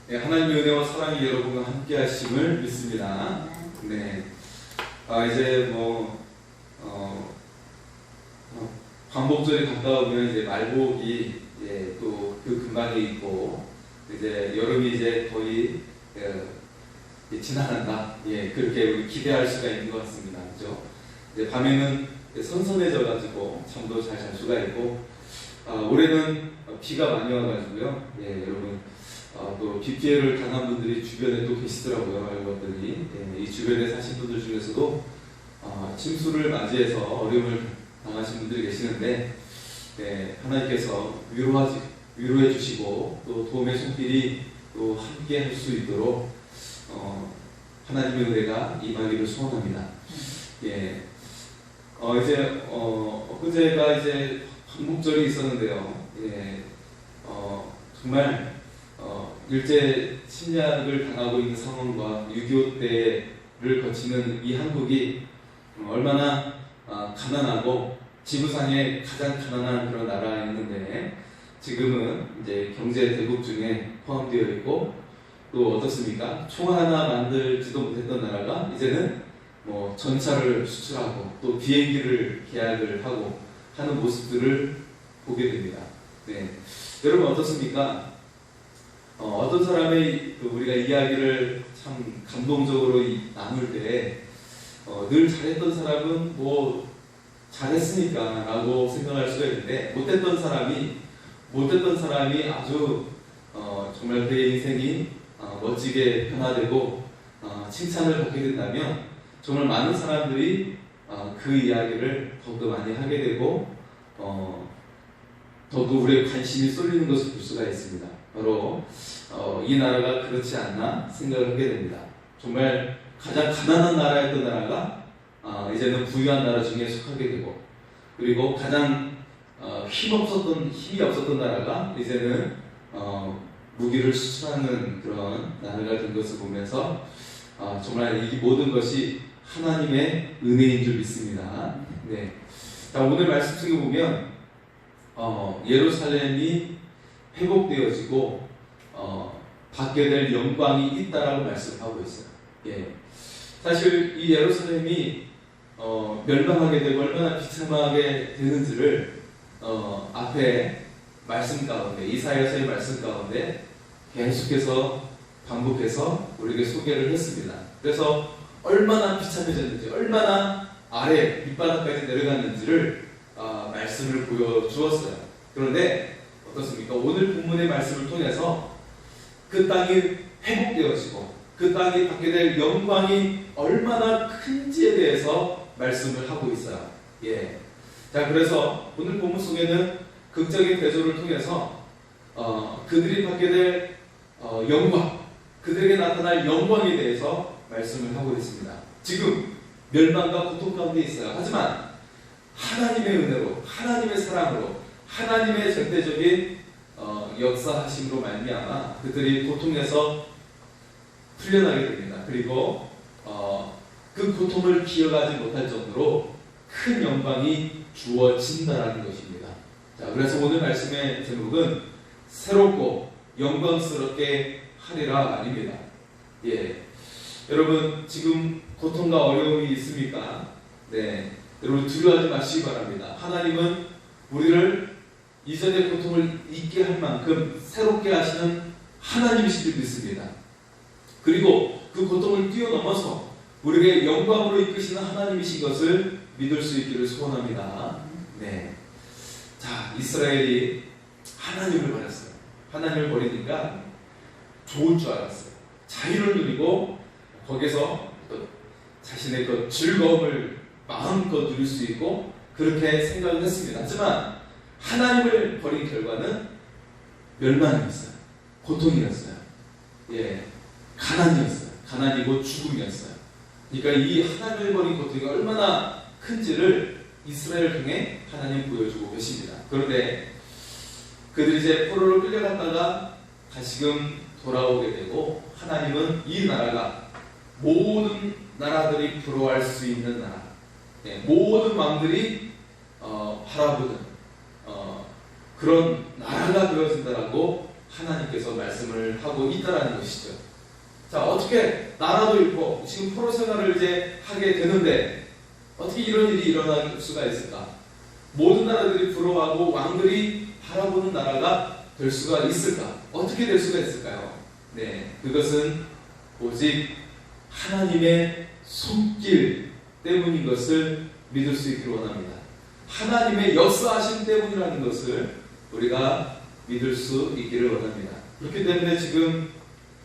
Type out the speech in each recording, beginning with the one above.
네, 하나님의 은혜와 사랑이 여러분과 함께 하심을 믿습니다. 네. 이제 광복절이 가까우면 이제 말복이 또 그 근방에 있고, 이제 여름이 이제 거의 지나간다. 그렇게 우리 기대할 수가 있는 것 같습니다. 그죠? 이제 밤에는 선선해져가지고 잠도 잘 잘 수가 있고, 올해는 비가 많이 와가지고요. 여러분, 또 비 피해를 당한 분들이 주변에 또 계시더라고요. 알고 봤더니 이 주변에 사신 분들 중에서도 침수를 맞이해서 어려움을 당하신 분들이 계시는데, 하나님께서 위로해 주시고 또 도움의 손길이 또 함께 할 수 있도록 하나님의 은혜가 임하기를 소원합니다. 이제 엊그제가 이제 광복절이 있었는데요. 정말 일제 침략을 당하고 있는 상황과 6.25 때를 거치는 이 한국이 얼마나 가난하고 지구상에 가장 가난한 그런 나라였는데, 지금은 이제 경제 대국 중에 포함되어 있고, 또 어떻습니까? 총 하나 만들지도 못했던 나라가 이제는 전차를 수출하고 또 비행기를 계약을 하고 하는 모습들을 보게 됩니다. 여러분 어떻습니까? 어떤 사람의 우리가 이야기를 참 감동적으로 나눌 때 늘 잘했던 사람은 잘했으니까 라고 생각할 수가 있는데, 못했던 사람이 아주 정말 그의 인생이 멋지게 변화되고 칭찬을 받게 된다면, 정말 많은 사람들이 그 이야기를 더욱더 많이 하게 되고 더욱더 우리의 관심이 쏠리는 것을 볼 수가 있습니다. 바로 이 나라가 그렇지 않나 생각을 하게 됩니다. 정말 가장 가난한 나라였던 나라가 이제는 부유한 나라 중에 속하게 되고, 그리고 가장 힘이 없었던 나라가 이제는 무기를 수출하는 그런 나라가 된 것을 보면서 정말 이 모든 것이 하나님의 은혜인 줄 믿습니다. 자, 오늘 말씀 중에 보면 예루살렘이 회복되어지고 받게 될 영광이 있다라고 말씀하고 있어요. 사실 이 예루살렘이 멸망하게 되고 얼마나 비참하게 되는지를 앞에 말씀 가운데, 이사야서의 말씀 가운데 계속해서 반복해서 우리에게 소개를 했습니다. 그래서 얼마나 비참해졌는지, 얼마나 아래 밑바닥까지 내려갔는지를 말씀을 보여주었어요. 그런데 어떻습니까? 오늘 본문의 말씀을 통해서 그 땅이 회복되어지고 그 땅이 받게 될 영광이 얼마나 큰지에 대해서 말씀을 하고 있어요. 자, 그래서 오늘 본문 속에는 극적인 대조를 통해서 그들이 받게 될 영광, 그들에게 나타날 영광에 대해서 말씀을 하고 있습니다. 지금 멸망과 고통 가운데 있어요. 하지만 하나님의 은혜로, 하나님의 사랑으로, 하나님의 절대적인 역사하심으로 말미암아 그들이 고통에서 풀려나게 됩니다. 그리고 그 고통을 기억하지 못할 정도로 큰 영광이 주어진다라는 것입니다. 자, 그래서 오늘 말씀의 제목은 새롭고 영광스럽게 하리라 아닙니다. 여러분 지금 고통과 어려움이 있습니까? 여러분 두려워하지 마시기 바랍니다. 하나님은 우리를 이전의 고통을 잊게 할 만큼 새롭게 하시는 하나님이신 줄 믿습니다. 그리고 그 고통을 뛰어넘어서 우리에게 영광으로 이끄시는 하나님이신 것을 믿을 수 있기를 소원합니다. 자, 이스라엘이 하나님을 버렸어요. 하나님을 버리니까 좋을 줄 알았어요. 자유를 누리고 거기서 또 자신의 그 즐거움을 마음껏 누릴 수 있고 그렇게 생각을 했습니다. 하지만 하나님을 버린 결과는 멸망이었어요. 고통이었어요. 가난이었어요. 가난이고 죽음이었어요. 그러니까 이 하나님을 버린 고통이 얼마나 큰지를 이스라엘을 통해 하나님 보여주고 계십니다. 그런데 그들이 이제 포로로 끌려갔다가 다시금 돌아오게 되고, 하나님은 이 나라가 모든 나라들이 부러워할 수 있는 나라, 모든 왕들이 바라보는 그런 나라가 되어진다라고 하나님께서 말씀을 하고 있다라는 것이죠. 자, 어떻게 나라도 잃고 지금 포로 생활을 이제 하게 되는데 어떻게 이런 일이 일어날 수가 있을까? 모든 나라들이 부러워하고 왕들이 바라보는 나라가 될 수가 있을까? 어떻게 될 수가 있을까요? 네, 그것은 오직 하나님의 손길 때문인 것을 믿을 수 있기를 원합니다. 하나님의 역사하심 때문이라는 것을 우리가 믿을 수 있기를 원합니다. 그렇기 때문에 지금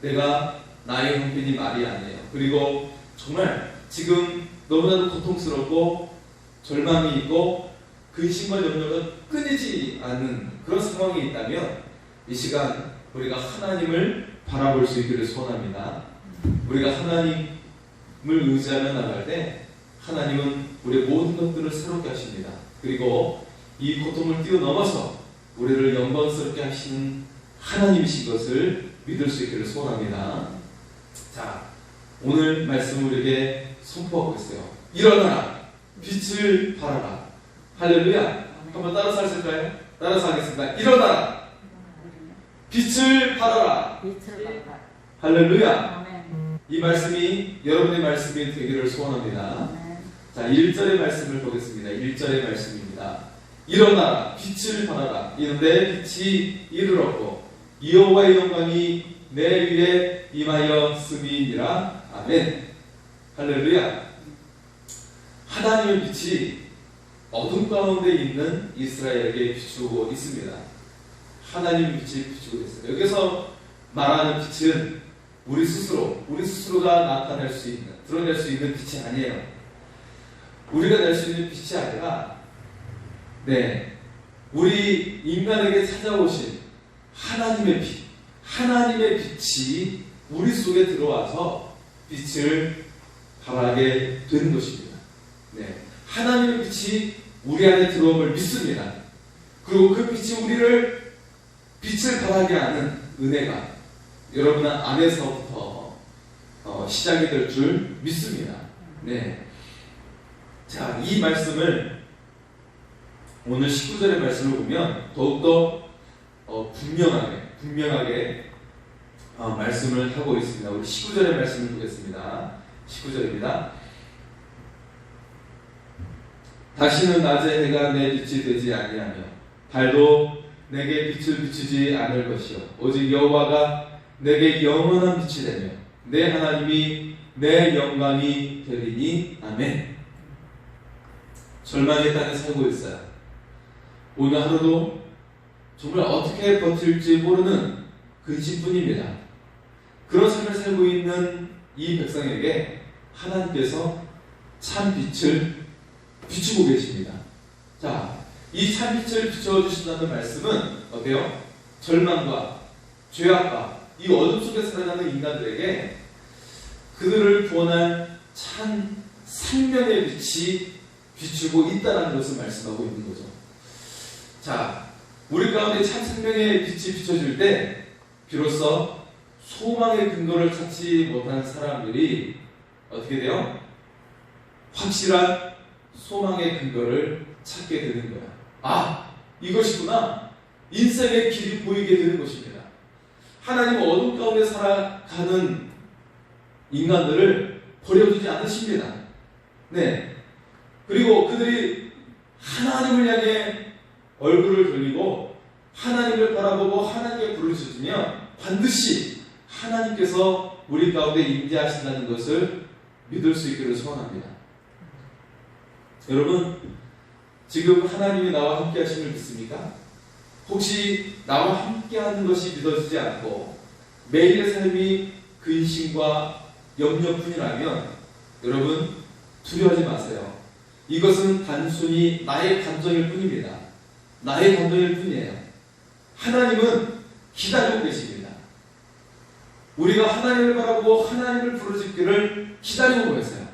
내가 나의 형편이 말이 아니에요. 그리고 정말 지금 너무나도 고통스럽고 절망이 있고 근심과 염려가 끊이지 않는 그런 상황이 있다면 이 시간 우리가 하나님을 바라볼 수 있기를 소원합니다. 우리가 하나님을 의지하며 나갈 때 하나님은 우리의 모든 것들을 새롭게 하십니다. 그리고 이 고통을 뛰어넘어서 우리를 영광스럽게 하시는 하나님이신 것을 믿을 수 있기를 소원합니다. 자, 오늘 말씀을 우리에게 선포하고 있어요. 일어나라, 빛을 발하라. 할렐루야. 한번 따라서 하실까요? 따라서 하겠습니다. 일어나라, 빛을 발하라. 할렐루야. 이 말씀이 여러분의 말씀이 되기를 소원합니다. 자, 1절의 말씀을 보겠습니다. 1절의 말씀입니다. 일어나라, 빛을 발하라. 이는 내 빛이 이르렀고 여호와의 영광이 내 위에 임하였음이니라. 아멘. 할렐루야. 하나님의 빛이 어둠 가운데 있는 이스라엘에게 비추고 있습니다. 하나님의 빛이 비추고 있어요. 여기서 말하는 빛은 우리 스스로가 나타낼 수 있는, 드러낼 수 있는 빛이 아니에요. 우리가 낼 수 있는 빛이 아니라, 우리 인간에게 찾아오신 하나님의 빛, 하나님의 빛이 우리 속에 들어와서 빛을 발하게 되는 것입니다. 하나님의 빛이 우리 안에 들어옴을 믿습니다. 그리고 그 빛이 우리를 빛을 발하게 하는 은혜가 여러분 안에서부터 시작이 될 줄 믿습니다. 자, 이 말씀을 오늘 19절의 말씀을 보면 더욱더 분명하게 말씀을 하고 있습니다. 우리 19절의 말씀을 보겠습니다. 19절입니다. 다시는 낮에 해가 내 빛이 되지 아니하며 달도 내게 빛을 비추지 않을 것이요 오직 여호와가 내게 영원한 빛이 되며 내 하나님이 내 영광이 되리니. 아멘. 절망의 땅에 살고 있어요. 오늘 하루도 정말 어떻게 버틸지 모르는 근심뿐입니다. 그런 삶을 살고 있는 이 백성에게 하나님께서 참 빛을 비추고 계십니다. 자, 이 참 빛을 비춰주신다는 말씀은 어때요? 절망과 죄악과 이 어둠 속에 살아가는 인간들에게 그들을 구원할 참 생명의 빛이 비추고 있다는 것을 말씀하고 있는 거죠. 자, 우리 가운데 참 생명의 빛이 비춰질 때 비로소 소망의 근거를 찾지 못한 사람들이 어떻게 돼요? 확실한 소망의 근거를 찾게 되는 거야. 아, 이것이구나. 인생의 길이 보이게 되는 것입니다. 하나님은 어둠 가운데 살아가는 인간들을 버려두지 않으십니다. 그리고 그들이 하나님을 향해 얼굴을 돌리고 하나님을 바라보고 하나님께 부르짖으면 반드시 하나님께서 우리 가운데 임재하신다는 것을 믿을 수 있기를 소원합니다. 여러분, 지금 하나님이 나와 함께 하심을 믿습니까? 혹시 나와 함께 하는 것이 믿어지지 않고 매일의 삶이 근심과 염려뿐이라면 여러분 두려워하지 마세요. 이것은 단순히 나의 감정일 뿐입니다. 나의 감정일 뿐이에요. 하나님은 기다리고 계십니다. 우리가 하나님을 바라보고 하나님을 부르짖기를 기다리고 계세요.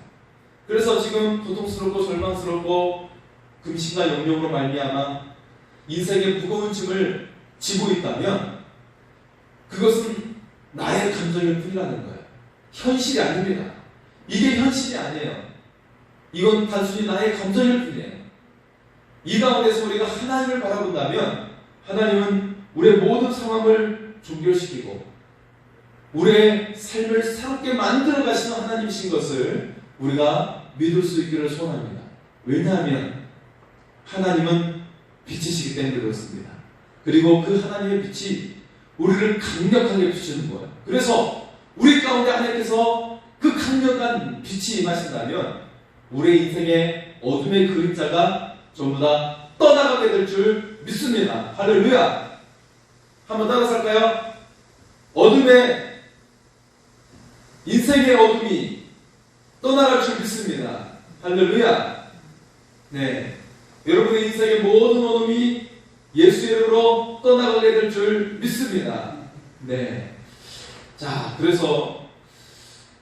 그래서 지금 고통스럽고 절망스럽고 근심과 염려로 말미암아 인생의 무거운 짐을 지고 있다면 그것은 나의 감정일 뿐이라는 거예요. 현실이 아닙니다. 이게 현실이 아니에요. 이건 단순히 나의 감정일 뿐이에요. 이 가운데서 우리가 하나님을 바라본다면 하나님은 우리의 모든 상황을 종결시키고 우리의 삶을 새롭게 만들어 가시는 하나님이신 것을 우리가 믿을 수 있기를 소원합니다. 왜냐하면 하나님은 빛이시기 때문에 그렇습니다. 그리고 그 하나님의 빛이 우리를 강력하게 비추는 거예요. 그래서 우리 가운데 하나님께서 그 강력한 빛이 임하신다면 우리의 인생의 어둠의 그림자가 전부 다 떠나가게 될 줄 믿습니다. 할렐루야. 한번 따라서 할까요? 인생의 어둠이 떠나갈 줄 믿습니다. 할렐루야. 네, 여러분의 인생의 모든 어둠이 예수의 이름으로 떠나가게 될 줄 믿습니다. 네. 자, 그래서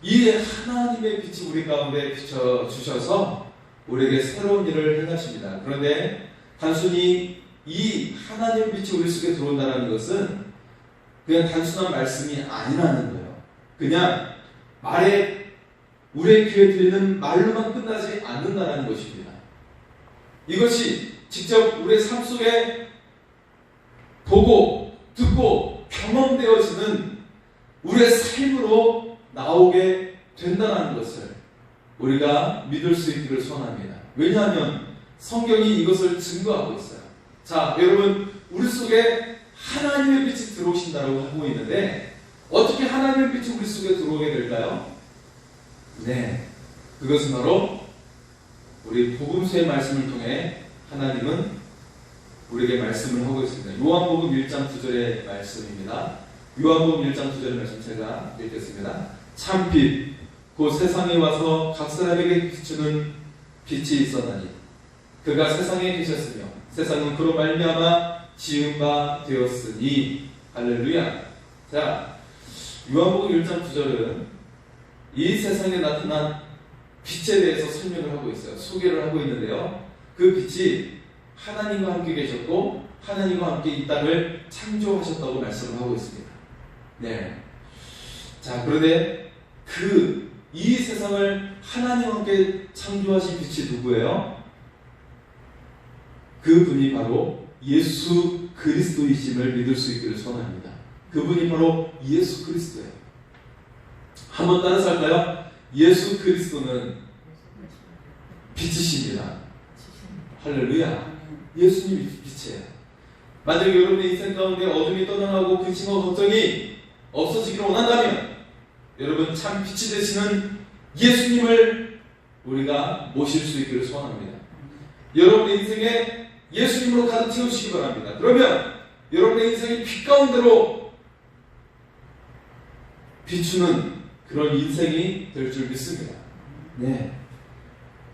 이 하나님의 빛이 우리 가운데 비춰주셔서 우리에게 새로운 일을 행하십니다. 그런데 단순히 이 하나님의 빛이 우리 속에 들어온다는 것은 그냥 단순한 말씀이 아니라는 거예요. 그냥 우리의 귀에 들리는 말로만 끝나지 않는다는 것입니다. 이것이 직접 우리의 삶 속에 보고 듣고 경험되어지는 우리의 삶으로 나오게 된다는 것을 우리가 믿을 수 있기를 소원합니다. 왜냐하면 성경이 이것을 증거하고 있어요. 자, 여러분, 우리 속에 하나님의 빛이 들어오신다고 하고 있는데 어떻게 하나님의 빛이 우리 속에 들어오게 될까요? 네, 그것은 바로 우리 복음서의 말씀을 통해 하나님은 우리에게 말씀을 하고 있습니다. 요한복음 1장 9절의 말씀입니다. 요한복음 1장 9절의 말씀 제가 읽겠습니다. 참빛 곧 세상에 와서 각 사람에게 비추는 빛이 있었나니 그가 세상에 계셨으며 세상은 그로 말미암아 지은 바 되었으니. 할렐루야. 자, 요한복음 1장 9절은 이 세상에 나타난 빛에 대해서 설명을 하고 있어요. 소개를 하고 있는데요. 그 빛이 하나님과 함께 계셨고 하나님과 함께 이 땅을 창조하셨다고 말씀을 하고 있습니다. 네. 자, 그런데 이 세상을 하나님과 함께 창조하신 빛이 누구예요? 그분이 바로 예수 그리스도이심을 믿을 수 있기를 소원합니다. 그분이 바로 예수 그리스도예요. 한번 따라서 할까요? 예수 그리스도는 빛이십니다. 할렐루야. 예수님이 빛이에요. 만약에 여러분의 인생 가운데 어둠이 떠나가고 근심과 걱정이 없어지기를 원한다면 여러분 참 빛이 되시는 예수님을 우리가 모실 수 있기를 소원합니다. 여러분의 인생에 예수님으로 가득 채우시기 바랍니다. 그러면 여러분의 인생이 빛 가운데로 비추는 그런 인생이 될 줄 믿습니다. 네.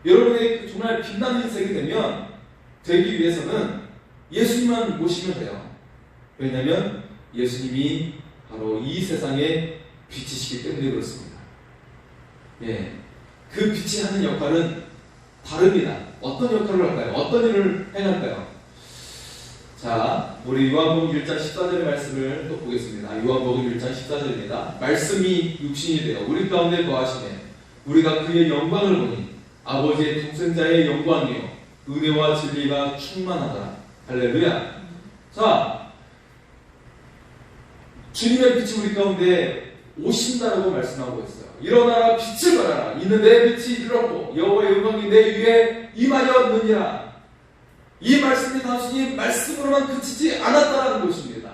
여러분의 정말 빛나는 인생이 되기 위해서는 예수님만 모시면 돼요. 왜냐하면 예수님이 바로 이 세상의 빛이시기 때문에 그렇습니다. 네. 그 빛이 하는 역할은 다릅니다. 어떤 역할을 할까요? 어떤 일을 행할까요? 자, 우리 요한복음 1장 14절의 말씀을 또 보겠습니다. 요한복음 1장 14절입니다. 말씀이 육신이 되어 우리 가운데 거하시네 우리가 그의 영광을 보니 아버지의 독생자의 영광이요 은혜와 진리가 충만하다. 할렐루야. 자, 주님의 빛이 우리 가운데 오신다라고 말씀하고 있어요. 일어나라 빛을 발하라 이는 내 빛이 이르렀고 여호와의 영광이 내 위에 임하였느니라. 이 말씀이 단순히 말씀으로만 그치지 않았다라는 것입니다.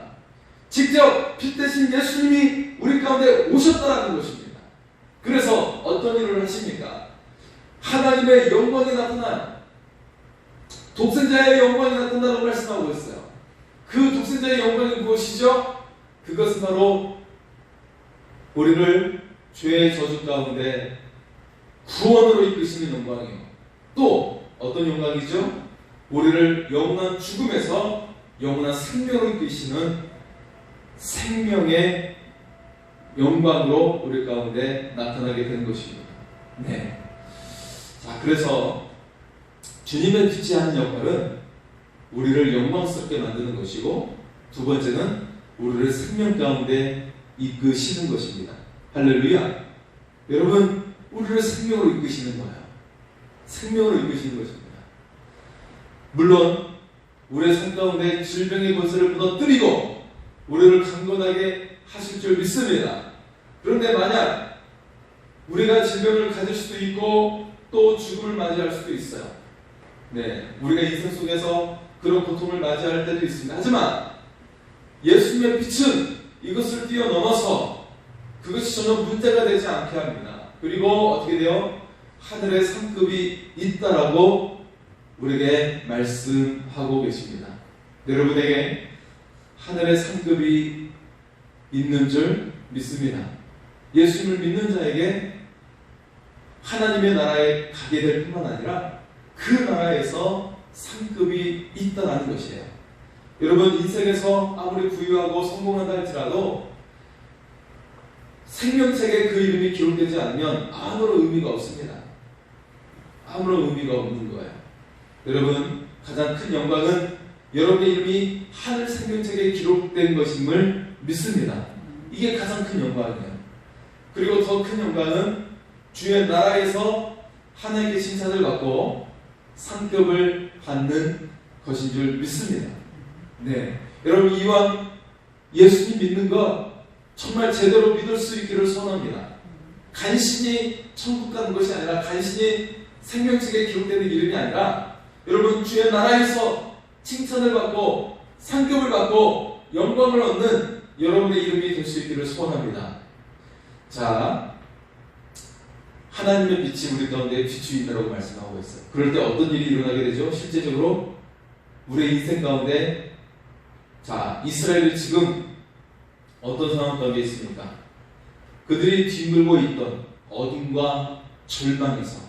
직접 빛 대신 예수님이 우리 가운데 오셨다라는 것입니다. 그래서 어떤 일을 하십니까? 하나님의 영광이 나타난 독생자의 영광이 나타난다고 말씀하고 있어요. 그 독생자의 영광이 무엇이죠? 그것은 바로 우리를 죄의 저주 가운데 구원으로 이끄시는 영광이에요. 또 어떤 영광이죠? 우리를 영원한 죽음에서 영원한 생명으로 이끄시는 생명의 영광으로 우리 가운데 나타나게 되는 것입니다. 네. 자, 그래서 주님의 빛이 하는 역할은 우리를 영광스럽게 만드는 것이고 두 번째는 우리를 생명 가운데 이끄시는 것입니다. 할렐루야. 여러분, 우리를 생명으로 이끄시는 거예요. 생명으로 이끄시는 것입니다. 물론 우리의 삶 가운데 질병의 권세를 무너뜨리고 우리를 강건하게 하실 줄 믿습니다. 그런데 만약 우리가 질병을 가질 수도 있고 또 죽음을 맞이할 수도 있어요. 네, 우리가 인생 속에서 그런 고통을 맞이할 때도 있습니다. 하지만 예수님의 빛은 이것을 뛰어넘어서 그것이 전혀 문제가 되지 않게 합니다. 그리고 어떻게 돼요? 하늘의 상급이 있다라고 우리에게 말씀하고 계십니다. 여러분에게 하늘의 상급이 있는 줄 믿습니다. 예수님을 믿는 자에게 하나님의 나라에 가게 될 뿐만 아니라 그 나라에서 상급이 있다는 것이에요. 여러분, 인생에서 아무리 부유하고 성공한다 할지라도 생명책에 그 이름이 기록되지 않으면 아무런 의미가 없습니다. 아무런 의미가 없는 거예요. 여러분, 가장 큰 영광은 여러분의 이름이 하늘 생명책에 기록된 것임을 믿습니다. 이게 가장 큰 영광이에요. 그리고 더 큰 영광은 주의 나라에서 하나님께 칭찬을 받고 상급을 받는 것인 줄 믿습니다. 네, 여러분, 이왕 예수님 믿는 것 정말 제대로 믿을 수 있기를 소원합니다. 간신히 천국 가는 것이 아니라, 간신히 생명책에 기록되는 이름이 아니라, 여러분, 주의 나라에서 칭찬을 받고 상급을 받고 영광을 얻는 여러분의 이름이 될 수 있기를 소원합니다. 자, 하나님의 빛이 우리 가운데 비추인다라고 말씀하고 있어요. 그럴 때 어떤 일이 일어나게 되죠? 실제적으로 우리의 인생 가운데, 자, 이스라엘이 지금 어떤 상황 가운데 있습니까? 그들이 뒤물고 있던 어둠과 절망에서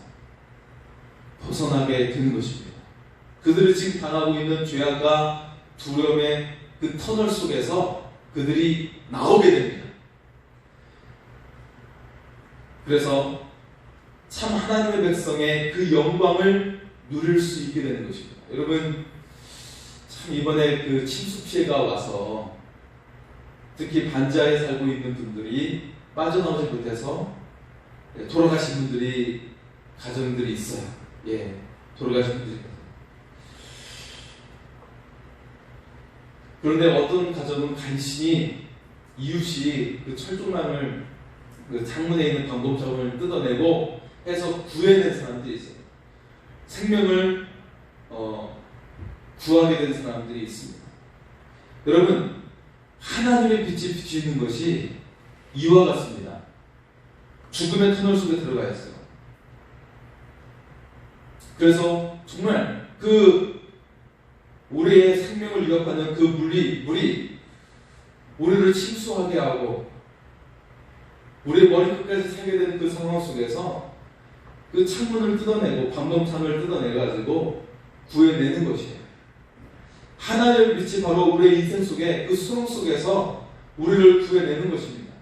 벗어나게 되는 것입니다. 그들이 지금 당하고 있는 죄악과 두려움의 그 터널 속에서 그들이 나오게 됩니다. 그래서 참 하나님의 백성의 그 영광을 누릴 수 있게 되는 것입니다. 여러분, 참 이번에 그 침수 피해가 와서 특히 반지하에 살고 있는 분들이 빠져나오지 못해서 돌아가신 분들이, 가정들이 있어요. 예, 돌아가신 분들이 있어요. 그런데 어떤 가정은 간신히 이웃이 그 철조망을, 그 창문에 있는 방범창을 뜯어내고 해서 구해낸 사람들이 있어요. 생명을 구하게 된 사람들이 있습니다. 여러분, 하나님의 빛이 비추는 것이 이와 같습니다. 죽음의 터널 속에 들어가 있어요. 그래서 정말 그 우리의 생명을 위협하는 그 물이 우리를 침수하게 하고 우리의 머리끝까지 새게 되는 그 상황 속에서 그 창문을 뜯어내고 방범창을 뜯어내가지고 구해내는 것이에요. 하나님의 빛이 바로 우리의 인생 속에 그 수렁 속에서 우리를 구해내는 것입니다.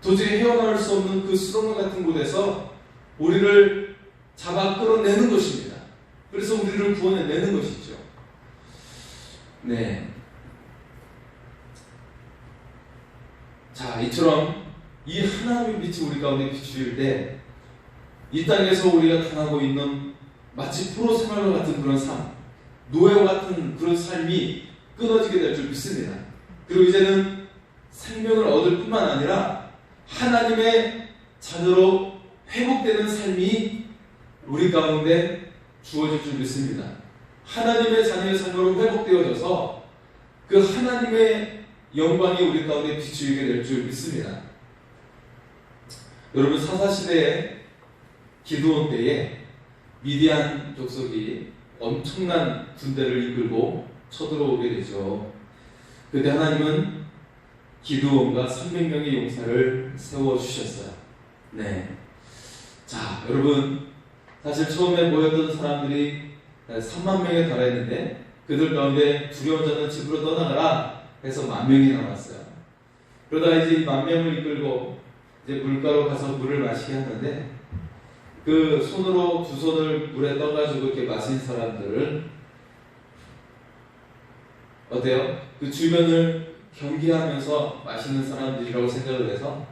도저히 헤어나올 수 없는 그 수렁 같은 곳에서 우리를 잡아 끌어내는 것입니다. 그래서 우리를 구원해내는 것이죠. 네. 자, 이처럼 이 하나님의 빛이 우리 가운데 비추일 때 이 땅에서 우리가 당하고 있는 마치 프로 생활과 같은 그런 삶, 노예와 같은 그런 삶이 끊어지게 될 줄 믿습니다. 그리고 이제는 생명을 얻을 뿐만 아니라 하나님의 자녀로 회복되는 삶이 우리 가운데 주어질 줄 믿습니다. 하나님의 자녀의 삶으로 회복되어져서 그 하나님의 영광이 우리 가운데 비추이게 될 줄 믿습니다. 여러분, 사사시대에 기드온 때에 미디안 족속이 엄청난 군대를 이끌고 쳐들어오게 되죠. 그때 하나님은 기드온과 300명의 용사를 세워주셨어요. 네. 자, 여러분, 사실 처음에 모였던 사람들이 3만 명에 달했는데 그들 가운데 두려운 자는 집으로 떠나가라 해서 10,000명이 남았어요. 그러다가 이제 10,000명을 이끌고 이제 물가로 가서 물을 마시게 하는데 그 손으로 두 손을 물에 떠가지고 이렇게 마신 사람들을 어때요? 그 주변을 경계하면서 마시는 사람들이라고 생각을 해서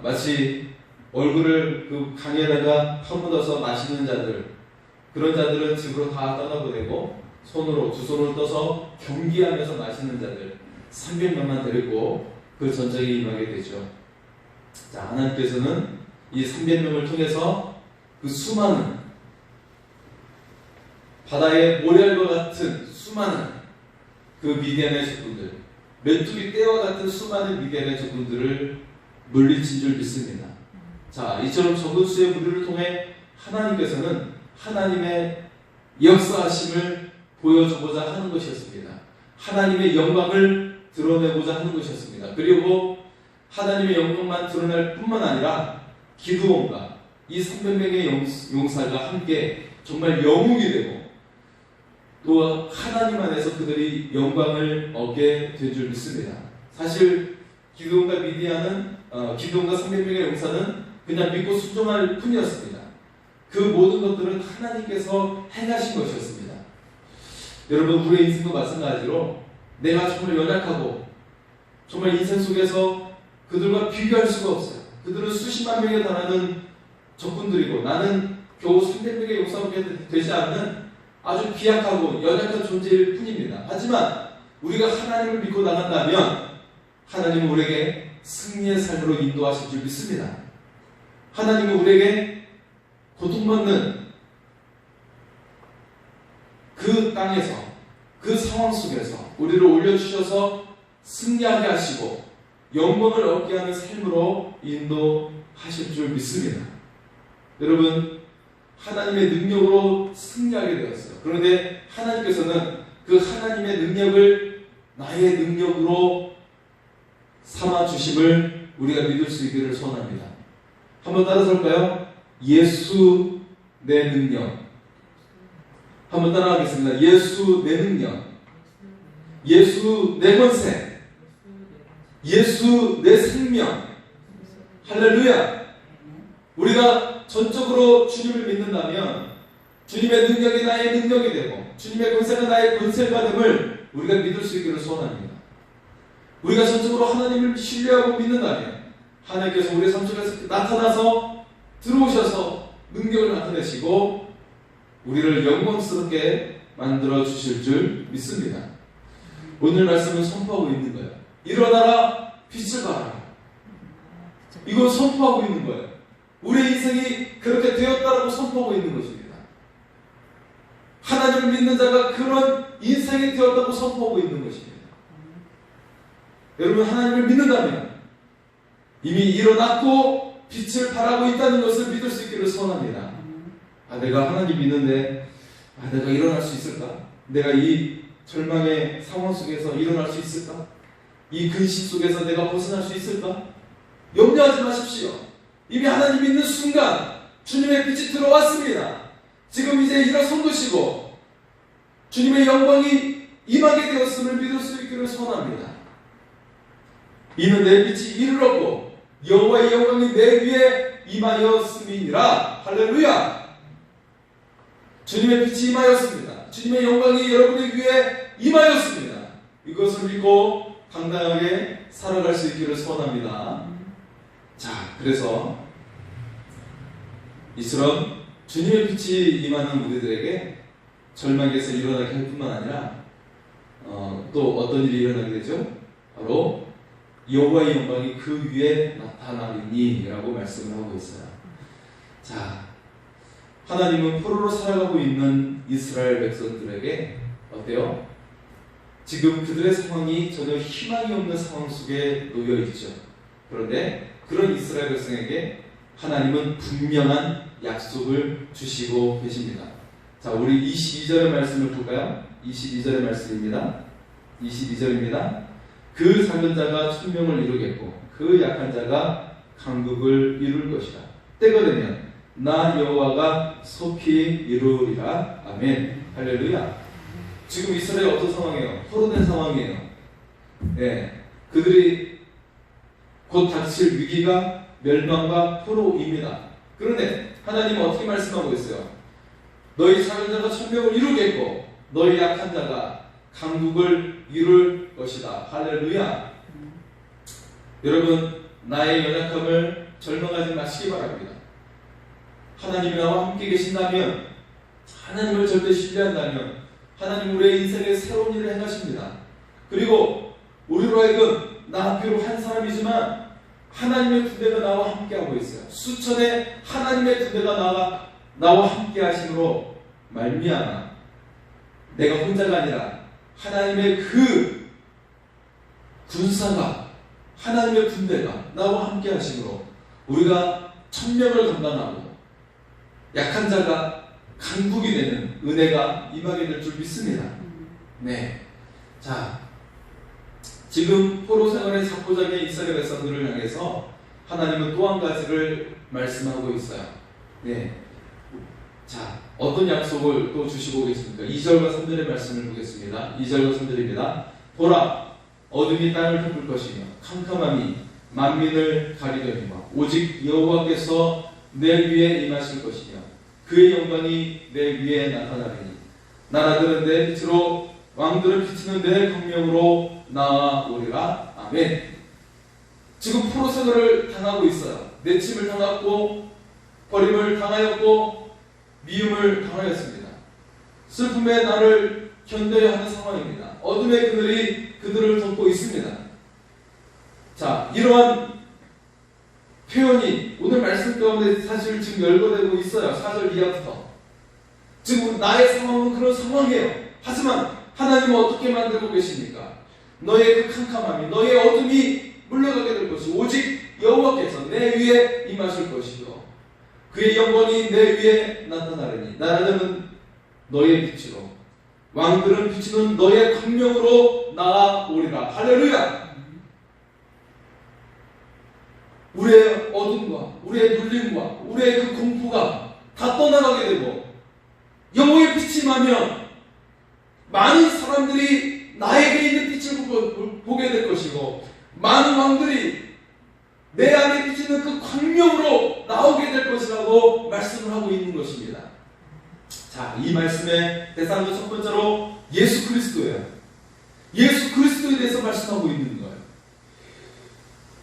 마치 얼굴을 그 강에다가 퍼묻어서 마시는 자들, 그런 자들은 집으로 다 떠나보내고 손으로 두 손을 떠서 경계하면서 마시는 자들, 300명만 데리고 그 전쟁에 임하게 되죠. 자, 하나님께서는 이 300명을 통해서 그 수많은 바다의 모래알과 같은 수많은 그 미디안의 적군들, 메뚜기 떼와 같은 수많은 미디안의 적군들을 물리친 줄 믿습니다. 자, 이처럼 적은 수의 무리를 통해 하나님께서는 하나님의 역사하심을 보여주고자 하는 것이었습니다. 하나님의 영광을 드러내고자 하는 것이었습니다. 그리고 하나님의 영광만 드러낼 뿐만 아니라 기드온과 이 300명의 용사가 함께 정말 영웅이 되고 또 하나님 안에서 그들이 영광을 얻게 된 줄 믿습니다. 사실 기드온과 기드온과 300명의 용사는 그냥 믿고 순종할 뿐이었습니다. 그 모든 것들은 하나님께서 행하신 것이었습니다. 여러분, 우리의 인생도 마찬가지로 내가 정말 연약하고 정말 인생 속에서 그들과 비교할 수가 없어요. 그들은 수십만 명에 달하는 적군들이고 나는 겨우 300명의 용사밖에 되지 않는 아주 비약하고 연약한 존재일 뿐입니다. 하지만 우리가 하나님을 믿고 나간다면 하나님은 우리에게 승리의 삶으로 인도하실 줄 믿습니다. 하나님은 우리에게 고통받는 그 땅에서 그 상황 속에서 우리를 올려주셔서 승리하게 하시고 영광을 얻게 하는 삶으로 인도하실 줄 믿습니다. 여러분, 하나님의 능력으로 승리하게 되었어요. 그런데 하나님께서는 그 하나님의 능력을 나의 능력으로 삼아주심을 우리가 믿을 수 있기를 소원합니다. 한번 따라서 할까요? 예수 내 능력. 한번 따라하겠습니다. 예수 내 능력. 예수 내 권세. 예수 내 생명. 할렐루야. 우리가 전적으로 주님을 믿는다면 주님의 능력이 나의 능력이 되고 주님의 권세가 나의 권세가 됨을 우리가 믿을 수 있기를 소원합니다. 우리가 전적으로 하나님을 신뢰하고 믿는다면 하나님께서 우리의 삶 속에서 나타나서 들어오셔서 능력을 나타내시고 우리를 영광스럽게 만들어 주실 줄 믿습니다. 오늘 말씀은 선포하고 있는 거예요. 일어나라, 빛을 발하라. 이걸 선포하고 있는 거예요. 우리의 인생이 그렇게 되었다라고 선포하고 있는 것입니다. 하나님을 믿는 자가 그런 인생이 되었다고 선포하고 있는 것입니다. 여러분, 하나님을 믿는다면 이미 일어났고 빛을 발하고 있다는 것을 믿을 수 있기를 소원합니다. 내가 하나님 믿는데 내가 일어날 수 있을까? 내가 이 절망의 상황 속에서 일어날 수 있을까? 이 근심 속에서 내가 벗어날 수 있을까? 염려하지 마십시오. 이미 하나님 믿는 순간 주님의 빛이 들어왔습니다. 지금 이제 일어선 것이고 주님의 영광이 임하게 되었음을 믿을 수 있기를 소원합니다. 이는 내 빛이 이르렀고 여호와의 영광이 내 위에 임하였음이니라. 할렐루야. 주님의 빛이 임하였습니다. 주님의 영광이 여러분의 위에 임하였습니다. 이것을 믿고 당당하게 살아갈 수 있기를 소원합니다. 자, 그래서 이처럼 주님의 빛이 임하는 우리들에게 절망에서 일어나게 할 뿐만 아니라 또 어떤 일이 일어나게 되죠? 바로 여호와의 영광이 그 위에 나타나리니 라고 말씀을 하고 있어요. 자, 하나님은 포로로 살아가고 있는 이스라엘 백성들에게 어때요? 지금 그들의 상황이 전혀 희망이 없는 상황 속에 놓여 있죠. 그런데 그런 이스라엘 백성에게 하나님은 분명한 약속을 주시고 계십니다. 자, 우리 22절의 말씀을 볼까요? 22절의 말씀입니다. 22절입니다. 그 작은 자가 천명을 이루겠고 그 약한 자가 강국을 이룰 것이다. 때가 되면 나 여호와가 속히 이루리라. 아멘. 할렐루야. 지금 이스라엘 어떤 상황이에요? 포로된 상황이에요. 네, 그들이 곧 닥칠 위기가 멸망과 포로입니다. 그런데 하나님은 어떻게 말씀하고 있어요? 너희 작은 자가 천명을 이루겠고 너희 약한 자가 강국을 이룰 것이다. 할렐루야. 여러분, 나의 연약함을 절망하지 마시기 바랍니다. 하나님이 나와 함께 계신다면, 하나님을 절대 신뢰한다면 하나님 우리의 인생에 새로운 일을 행하십니다. 그리고 우리로 하여금 나 비록 한 사람이지만 하나님의 군대가 나와 함께하고 있어요. 수천의 하나님의 군대가 나와 함께 하심으로 말미암아 내가 혼자가 아니라 하나님의 그 군사가, 하나님의 군대가 나와 함께 하심으로 우리가 천명을 감당하고 약한 자가 강국이 되는 은혜가 임하게 될 줄 믿습니다. 네. 자, 지금 포로 생활의 사포자기의 이스라엘 백성들을 향해서 하나님은 또 한 가지를 말씀하고 있어요. 네. 자, 어떤 약속을 또 주시고 계십니까? 2절과 3절의 말씀을 보겠습니다. 2절과 3절입니다. 보라, 어둠이 땅을 덮을 것이며 캄캄함이 만민을 가리려니와 오직 여호와께서 내 위에 임하실 것이며 그의 영광이 내 위에 나타나리니 나라들은 내 빛으로 왕들은 비치는 내 광명으로 나아오리라. 아멘. 지금 포로 생활을 당하고 있어요. 내침을 당했고 버림을 당하였고 미움을 당하였습니다. 슬픔의 날을 견뎌야 하는 상황입니다. 어둠의 그늘이 그들을 덮고 있습니다. 자, 이러한 표현이 오늘 말씀 가운데 사실 지금 열거되고 있어요. 4절 이하부터. 지금 나의 상황은 그런 상황이에요. 하지만 하나님은 어떻게 만들고 계십니까? 너의 그 캄캄함이, 너의 어둠이 물러가게 될 것이 오직 여호와께서 내 위에 임하실 것이요 그의 영광이 내 위에 나타나리니 나라들은 너의 빛으로 왕들은 비치는 너의 광명으로 나아오리라. 할렐루야. 우리의 어둠과 우리의 눌림과 우리의 그 공포가 다 떠나가게 되고 여호와의 빛이 임하면 많은 사람들이 나에게 있는 빛을 보게 될 것이고 많은 왕들이 내 안에 비치는 그 광명으로 나오게 될 것이라고 말씀을 하고 있는 것입니다. 자, 이 말씀의 대상은 첫 번째로 예수 그리스도예요. 예수 그리스도에 대해서 말씀하고 있는 거예요.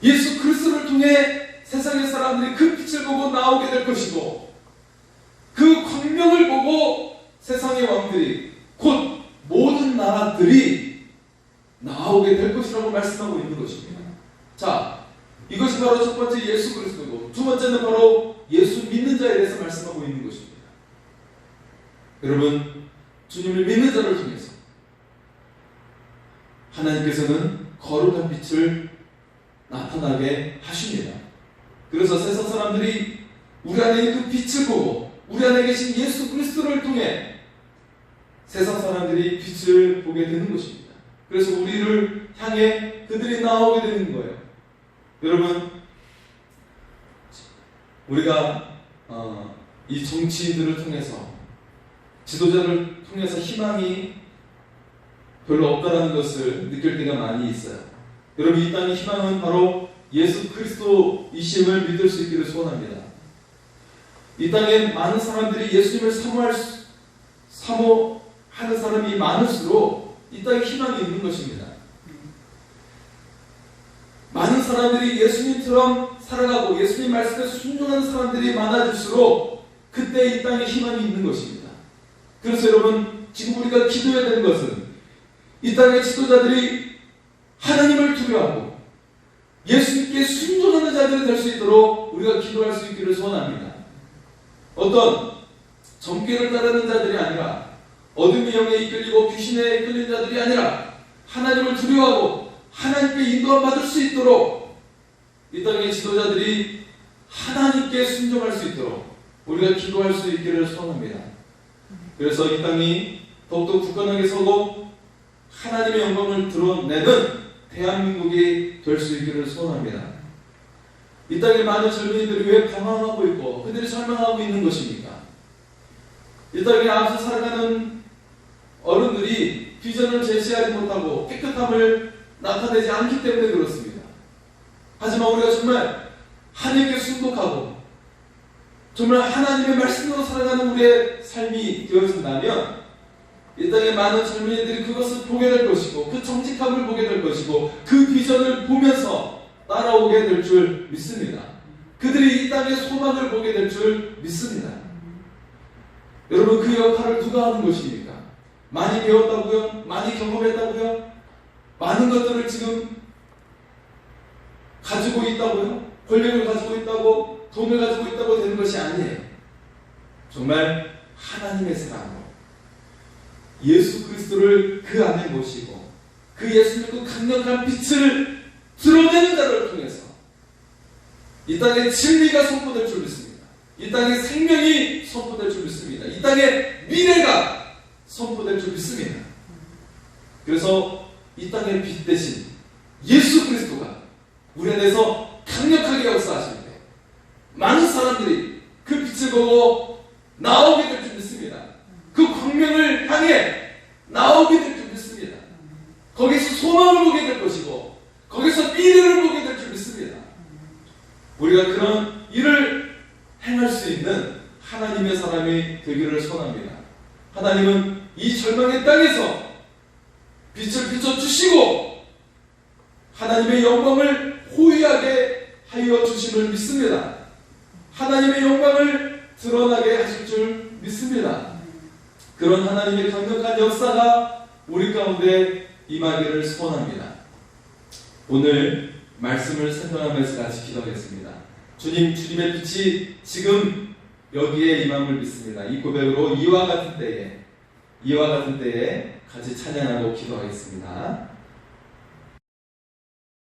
예수 그리스도를 통해 세상의 사람들이 그 빛을 보고 나오게 될 것이고 그 광명을 보고 세상의 왕들이 곧 모든 나라들이 나오게 될 것이라고 말씀하고 있는 것입니다. 자, 이것이 바로 첫 번째 예수 그리스도고 두 번째는 바로 예수 믿는 자에 대해서 말씀하고 있는 것입니다. 여러분, 주님을 믿는 자를 통해서 하나님께서는 거룩한 빛을 나타나게 하십니다. 그래서 세상 사람들이 우리 안에 있는 그 빛을 보고 우리 안에 계신 예수 그리스도를 통해 세상 사람들이 빛을 보게 되는 것입니다. 그래서 우리를 향해 그들이 나오게 되는 거예요. 여러분, 우리가 이 정치인들을 통해서 지도자를 통해서 희망이 별로 없다라는 것을 느낄 때가 많이 있어요. 여러분, 이 땅의 희망은 바로 예수 그리스도이심을 믿을 수 있기를 소원합니다. 이 땅에 많은 사람들이 예수님을 사모하는 사람이 많을수록 이 땅에 희망이 있는 것입니다. 많은 사람들이 예수님처럼 살아가고 예수님 말씀에 순종하는 사람들이 많아질수록 그때 이 땅에 희망이 있는 것입니다. 그래서 여러분, 지금 우리가 기도해야 되는 것은 이 땅의 지도자들이 하나님을 두려워하고 예수님께 순종하는 자들이 될 수 있도록 우리가 기도할 수 있기를 소원합니다. 어떤 정죄를 따르는 자들이 아니라 어둠의 영에 이끌리고 귀신에 이끌린 자들이 아니라 하나님을 두려워하고 하나님께 인도함 받을 수 있도록 이 땅의 지도자들이 하나님께 순종할 수 있도록 우리가 기도할 수 있기를 소원합니다. 그래서 이 땅이 더욱더 굳건하게 서고 하나님의 영광을 드러내는 대한민국이 될 수 있기를 소원합니다. 이 땅의 많은 젊은이들이 왜 방황하고 있고 그들이 절망하고 있는 것입니까? 이 땅에 앞서 살아가는 어른들이 비전을 제시하지 못하고 깨끗함을 나타내지 않기 때문에 그렇습니다. 하지만 우리가 정말 하나님께 순복하고 정말 하나님의 말씀으로 살아가는 우리의 삶이 되어진다면 이 땅의 많은 젊은이들이 그것을 보게 될 것이고 그 정직함을 보게 될 것이고 그 비전을 보면서 따라오게 될 줄 믿습니다. 그들이 이 땅의 소망을 보게 될 줄 믿습니다. 여러분, 그 역할을 누가 하는 것입니까? 많이 배웠다고요? 많이 경험했다고요? 많은 것들을 지금 가지고 있다고요? 권력을 가지고 있다고, 돈을 가지고 있다고 되는 것이 아니에요. 정말 하나님의 사랑으로 예수 그리스도를 그 안에 모시고 그 예수님의 그 강력한 빛을 드러내는 자를 통해서 이 땅에 진리가 선포될 줄 믿습니다. 이 땅에 생명이 선포될 줄 믿습니다. 이 땅에 미래가 선포될 줄 믿습니다. 그래서 이 땅의 빛 대신 예수 그리스도가 우리 안에서 강력하게 역사하실 때 많은 사람들이 그 빛을 보고 나오게 될 줄 믿습니다. 그 광명을 향해 나오게 될 줄 믿습니다. 거기서 소망을 보게 될 것이고 거기서 미래를 보게 될 줄 믿습니다. 우리가 그런 일을 행할 수 있는 하나님의 사람이 되기를 소원합니다. 하나님은 이 절망의 땅에서 빛을 비춰주시고 하나님의 영광을 호위하게 하여 주심을 믿습니다. 하나님의 영광을 드러나게 하실 줄 믿습니다. 그런 하나님의 강력한 역사가 우리 가운데 임하기를 소원합니다. 오늘 말씀을 생각하면서 같이 기도하겠습니다. 주님, 주님의 빛이 지금 여기에 임함을 믿습니다. 이 고백으로 이와 같은 때에 같이 찬양하고 기도하겠습니다.